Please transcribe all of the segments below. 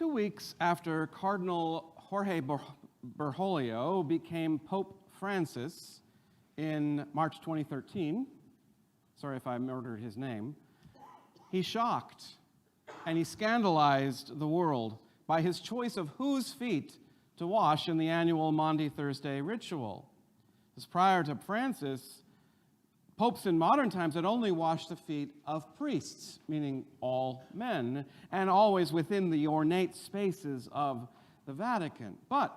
2 weeks after Cardinal Jorge Bergoglio became Pope Francis in March 2013, sorry if I murdered his name, he shocked and he scandalized the world by his choice of whose feet to wash in the annual Maundy Thursday ritual. Because prior to Francis, popes in modern times had only washed the feet of priests, meaning all men, and always within the ornate spaces of the Vatican. But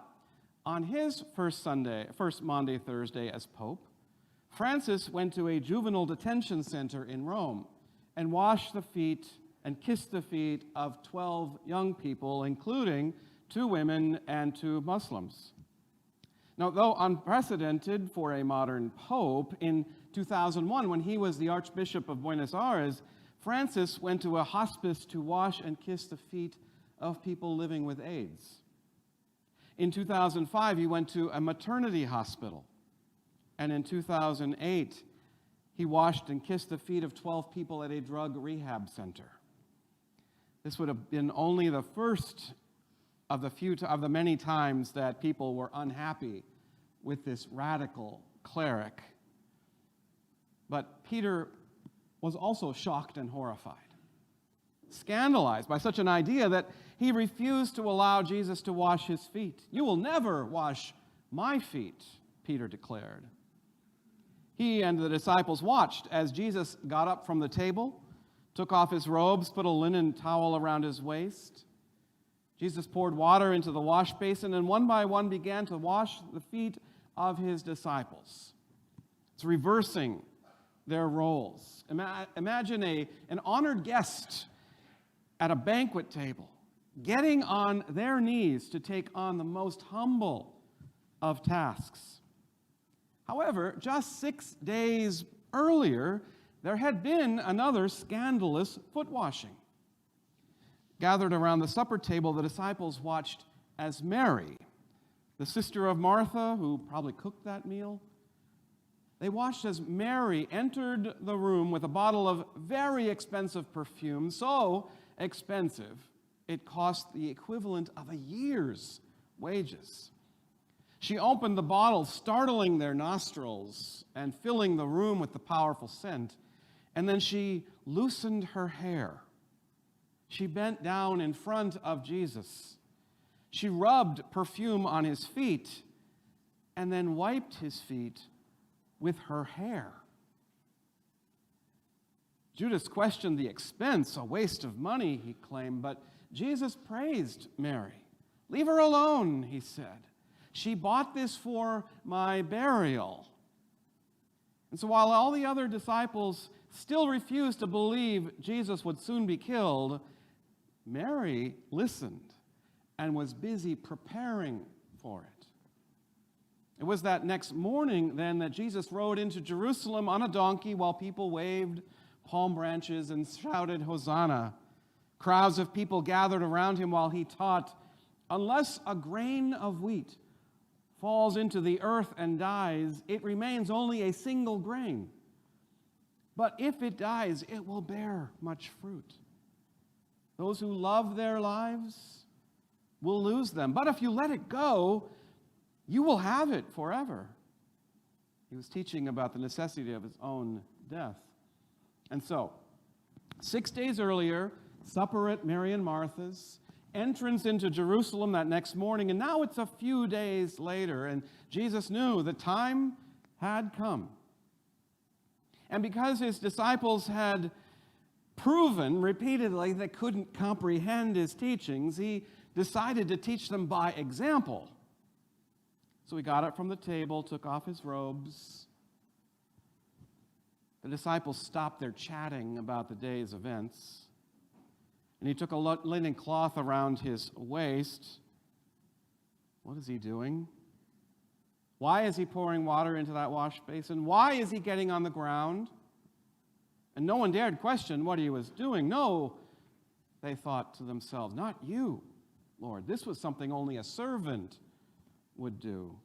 on his first Maundy Thursday as Pope, Francis went to a juvenile detention center in Rome and washed the feet and kissed the feet of 12 young people, including 2 women and 2 Muslims. Now, though unprecedented for a modern pope, in 2001, when he was the Archbishop of Buenos Aires, Francis went to a hospice to wash and kiss the feet of people living with AIDS. In 2005, he went to a maternity hospital. And in 2008, he washed and kissed the feet of 12 people at a drug rehab center. This would have been only the first of the many times that people were unhappy with this radical cleric. But Peter was also shocked and horrified, scandalized by such an idea that he refused to allow Jesus to wash his feet. "You will never wash my feet," Peter declared. He and the disciples watched as Jesus got up from the table, took off his robes, put a linen towel around his waist. Jesus poured water into the wash basin and one by one began to wash the feet of his disciples. It's reversing their roles. Imagine an honored guest at a banquet table getting on their knees to take on the most humble of tasks. However, just 6 days earlier, there had been another scandalous foot washing. Gathered around the supper table, the disciples watched as Mary, the sister of Martha, who probably cooked that meal, they watched as Mary entered the room with a bottle of very expensive perfume, so expensive it cost the equivalent of a year's wages. She opened the bottle, startling their nostrils and filling the room with the powerful scent, and then she loosened her hair. She bent down in front of Jesus. She rubbed perfume on his feet and then wiped his feet with her hair. Judas questioned the expense, a waste of money, he claimed, but Jesus praised Mary. "Leave her alone," he said. "She bought this for my burial." And so while all the other disciples still refused to believe Jesus would soon be killed, Mary listened and was busy preparing for it. It was that next morning, then, that Jesus rode into Jerusalem on a donkey while people waved palm branches and shouted, "Hosanna." Crowds of people gathered around him while he taught, "Unless a grain of wheat falls into the earth and dies, it remains only a single grain. But if it dies, it will bear much fruit. Those who love their lives will lose them. But if you let it go, you will have it forever." He was teaching about the necessity of his own death. And so, 6 days earlier, supper at Mary and Martha's, entrance into Jerusalem that next morning, and now it's a few days later, and Jesus knew the time had come. And because his disciples had proven repeatedly they couldn't comprehend his teachings, he decided to teach them by example. So he got up from the table, took off his robes. The disciples stopped their chatting about the day's events, and he took a linen cloth around his waist. What is he doing? Why is he pouring water into that wash basin? Why is he getting on the ground? And no one dared question what he was doing. No, they thought to themselves, not you, Lord. This was something only a servant would do.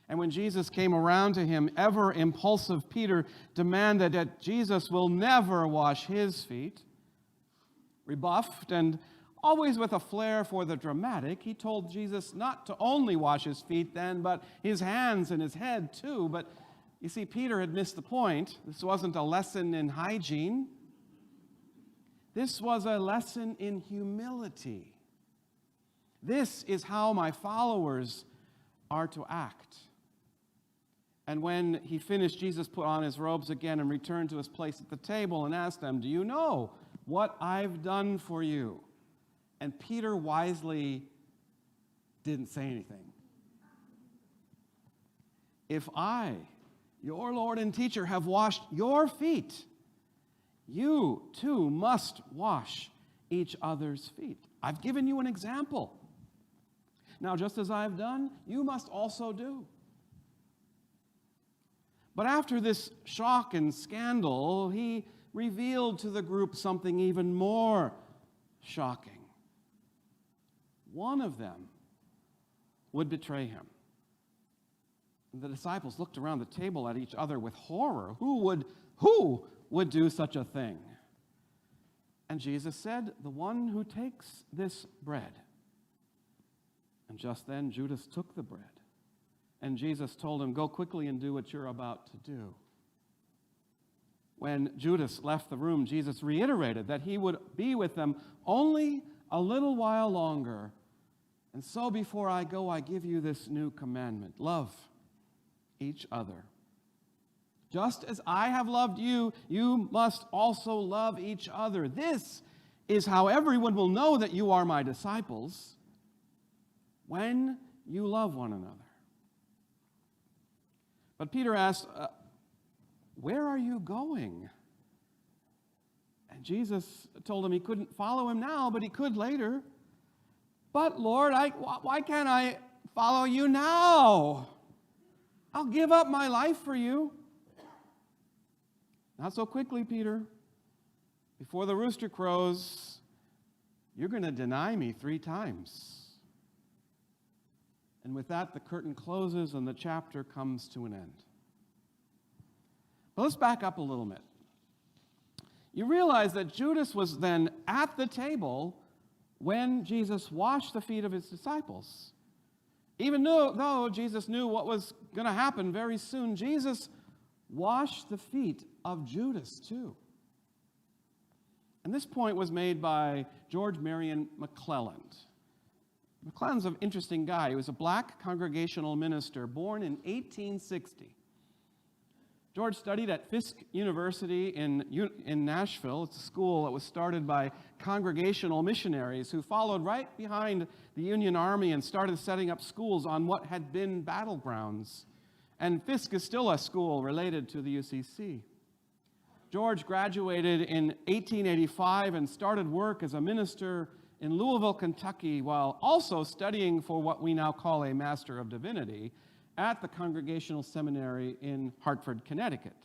And when Jesus came around to him, ever impulsive Peter demanded that Jesus will never wash his feet. Rebuffed and Always with a flair for the dramatic, he told Jesus not to only wash his feet then, but his hands and his head too. But you see, Peter had missed the point. This wasn't a lesson in hygiene. This was a lesson in humility. This is how my followers are to act. And when he finished, Jesus put on his robes again and returned to his place at the table and asked them, "Do you know what I've done for you?" And Peter wisely didn't say anything. "If I, your Lord and teacher, have washed your feet, you too must wash each other's feet. I've given you an example. Now, just as I've done, you must also do." But after this shock and scandal, he revealed to the group something even more shocking. One of them would betray him. The disciples looked around the table at each other with horror. Who would do such a thing? And Jesus said, "The one who takes this bread." And just then Judas took the bread. And Jesus told him, "Go quickly and do what you're about to do." When Judas left the room, Jesus reiterated that he would be with them only a little while longer. "And so before I go, I give you this new commandment. Love each other. Just as I have loved you, you must also love each other. This is how everyone will know that you are my disciples, when you love one another." But Peter asked, "Where are you going?" And Jesus told him he couldn't follow him now, but he could later. "But Lord, why can't I follow you now? I'll give up my life for you." "Not so quickly, Peter. Before the rooster crows, you're going to deny me 3 times. And with that, the curtain closes and the chapter comes to an end. But let's back up a little bit. You realize that Judas was then at the table when Jesus washed the feet of his disciples. Even though Jesus knew what was going to happen very soon, Jesus washed the feet of Judas too. And this point was made by George Marion McClelland. McClelland's an interesting guy. He was a black congregational minister born in 1860. George studied at Fisk University in Nashville. It's a school that was started by congregational missionaries who followed right behind the Union Army and started setting up schools on what had been battlegrounds. And Fisk is still a school related to the UCC. George graduated in 1885 and started work as a minister in Louisville, Kentucky, while also studying for what we now call a Master of Divinity at the Congregational Seminary in Hartford, Connecticut.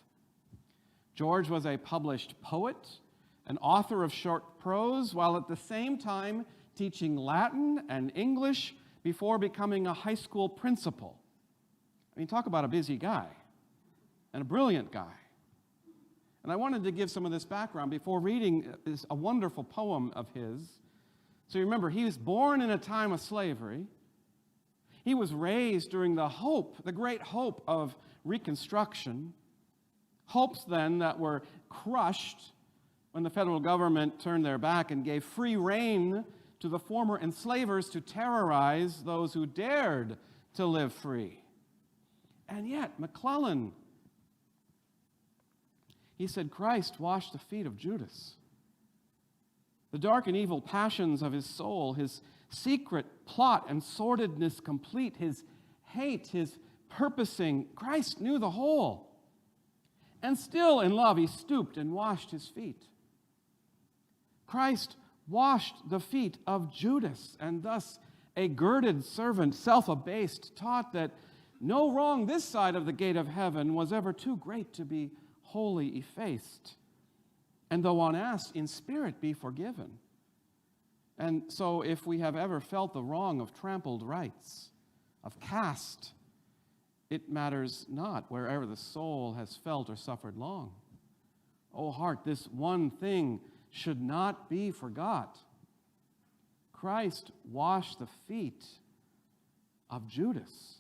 George was a published poet, an author of short prose, while at the same time teaching Latin and English before becoming a high school principal. I mean, talk about a busy guy and a brilliant guy. And I wanted to give some of this background before reading a wonderful poem of his. So you remember, he was born in a time of slavery. He was raised during the great hope of Reconstruction. Hopes then that were crushed when the federal government turned their back and gave free rein to the former enslavers to terrorize those who dared to live free. And yet, McClelland, he said, Christ washed the feet of Judas. The dark and evil passions of his soul, his secret plot and sordidness complete, his hate, his purposing, Christ knew the whole. And still in love, he stooped and washed his feet. Christ washed the feet of Judas, and thus a girded servant, self-abased, taught that no wrong this side of the gate of heaven was ever too great to be wholly effaced. And though unasked, in spirit be forgiven. And so if we have ever felt the wrong of trampled rights, of caste, it matters not wherever the soul has felt or suffered long. O heart, this one thing should not be forgot. Christ washed the feet of Judas.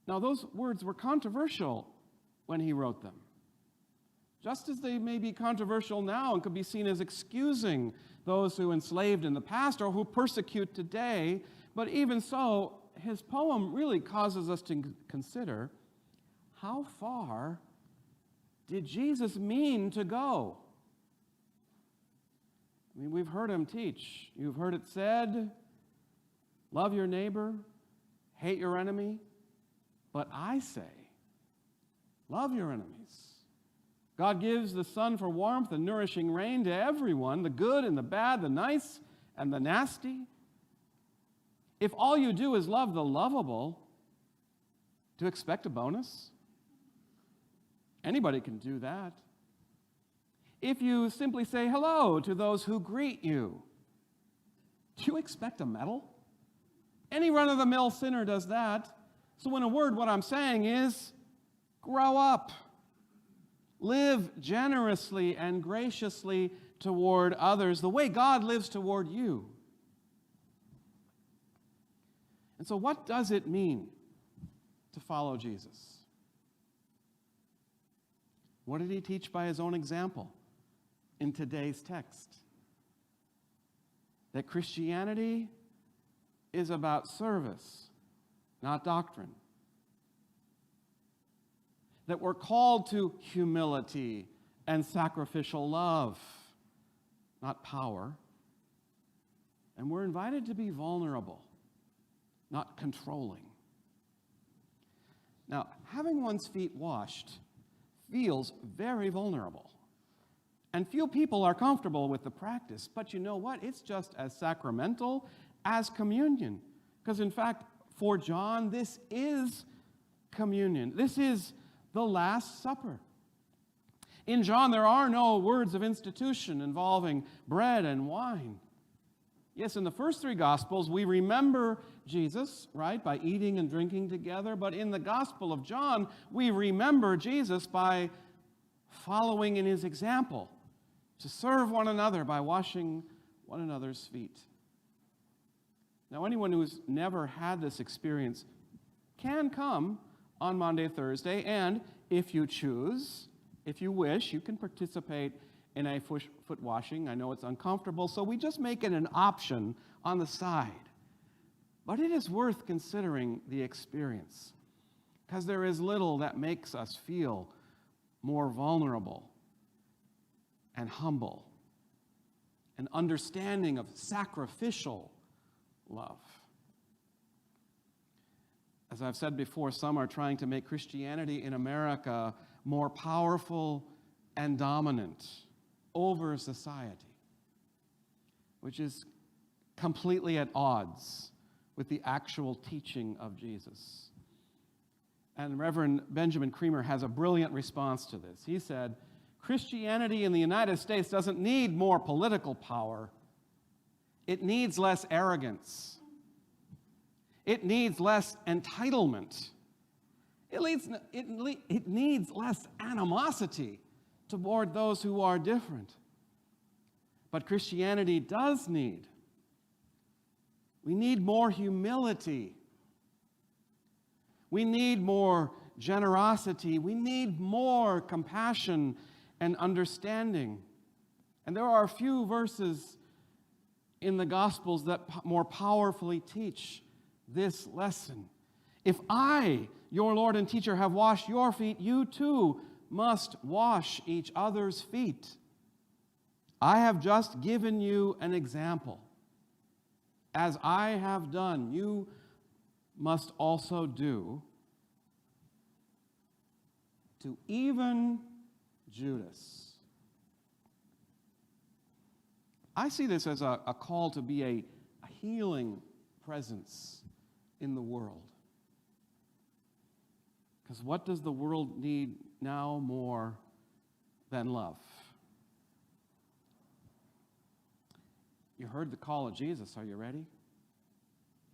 Now, those words were controversial when he wrote them, just as they may be controversial now and could be seen as excusing those who enslaved in the past or who persecute today. But even so, his poem really causes us to consider, how far did Jesus mean to go? I mean, we've heard him teach. You've heard it said, love your neighbor, hate your enemy. But I say, love your enemies. God gives the sun for warmth and nourishing rain to everyone, the good and the bad, the nice and the nasty. If all you do is love the lovable, to expect a bonus? Anybody can do that. If you simply say hello to those who greet you, do you expect a medal? Any run-of-the-mill sinner does that. So in a word, what I'm saying is, grow up. Live generously and graciously toward others the way God lives toward you. And so what does it mean to follow Jesus? What did he teach by his own example in today's text? That Christianity is about service, not doctrine. That we're called to humility and sacrificial love, not power. And we're invited to be vulnerable, not controlling. Now, having one's feet washed feels very vulnerable. And few people are comfortable with the practice. But you know what? It's just as sacramental as communion. Because in fact, for John, this is communion. This is the Last Supper. In John, there are no words of institution involving bread and wine. Yes, in the first three Gospels, we remember Jesus, right, by eating and drinking together. But in the Gospel of John, we remember Jesus by following in his example, to serve one another by washing one another's feet. Now, anyone who's never had this experience can come on Maundy, Thursday, and if you choose, if you wish, you can participate in a foot washing. I know it's uncomfortable, so we just make it an option on the side. But it is worth considering the experience, because there is little that makes us feel more vulnerable and humble, and understanding of sacrificial love. As I've said before, some are trying to make Christianity in America more powerful and dominant over society, which is completely at odds with the actual teaching of Jesus. And Reverend Benjamin Creamer has a brilliant response to this. He said, Christianity in the United States doesn't need more political power. It needs less arrogance. It needs less entitlement. It needs less animosity toward those who are different. But Christianity does need. We need more humility. We need more generosity. We need more compassion and understanding. And there are a few verses in the Gospels that more powerfully teach this lesson. If I, your Lord and teacher, have washed your feet, you too must wash each other's feet. I have just given you an example. As I have done, you must also do. To even Judas. I see this as a call to be a healing presence in the world. Because what does the world need now more than love? You heard the call of Jesus. Are you ready?